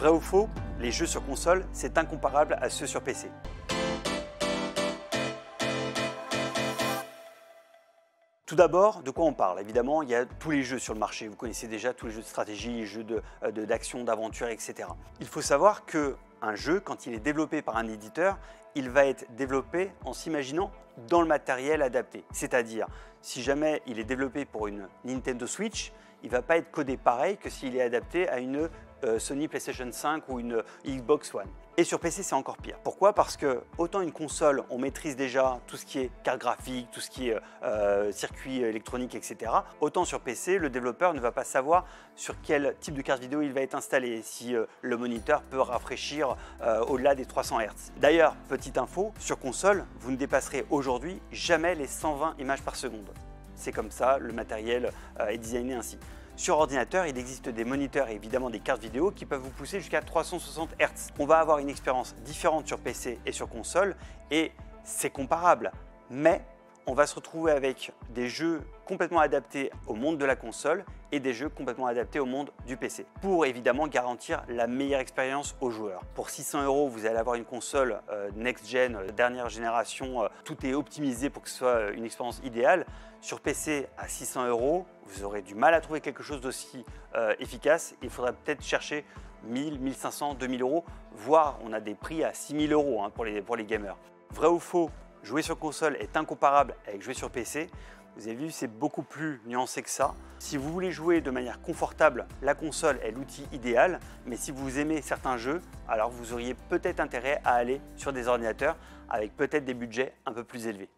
Vrai ou faux, les jeux sur console, c'est incomparable à ceux sur PC. Tout d'abord, de quoi on parle? Évidemment, il y a tous les jeux sur le marché. Vous connaissez déjà tous les jeux de stratégie, les jeux d'action, d'aventure, etc. Il faut savoir qu'un jeu, quand il est développé par un éditeur, il va être développé en s'imaginant dans le matériel adapté. C'est-à-dire, si jamais il est développé pour une Nintendo Switch, il ne va pas être codé pareil que s'il est adapté à une Sony PlayStation 5 ou une Xbox One. Et sur PC, c'est encore pire. Pourquoi? Parce que autant une console, on maîtrise déjà tout ce qui est carte graphique, tout ce qui est circuit électronique, etc. Autant sur PC, le développeur ne va pas savoir sur quel type de carte vidéo il va être installé, si le moniteur peut rafraîchir au-delà des 300 Hz. D'ailleurs, petite info, sur console, vous ne dépasserez aujourd'hui jamais les 120 images par seconde. C'est comme ça, le matériel est designé ainsi. Sur ordinateur, il existe des moniteurs et évidemment des cartes vidéo qui peuvent vous pousser jusqu'à 360 Hz. On va avoir une expérience différente sur PC et sur console et c'est comparable, mais on va se retrouver avec des jeux complètement adaptés au monde de la console et des jeux complètement adaptés au monde du PC pour évidemment garantir la meilleure expérience aux joueurs. Pour 600 €, vous allez avoir une console next-gen, dernière génération, tout est optimisé pour que ce soit une expérience idéale. Sur PC, à 600 €, vous aurez du mal à trouver quelque chose d'aussi efficace. Il faudra peut-être chercher 1000, 1500, 2000 €, voire on a des prix à 6000 € pour les gamers. Vrai ou faux? Jouer sur console est incomparable avec jouer sur PC. Vous avez vu, c'est beaucoup plus nuancé que ça. Si vous voulez jouer de manière confortable, la console est l'outil idéal. Mais si vous aimez certains jeux, alors vous auriez peut-être intérêt à aller sur des ordinateurs avec peut-être des budgets un peu plus élevés.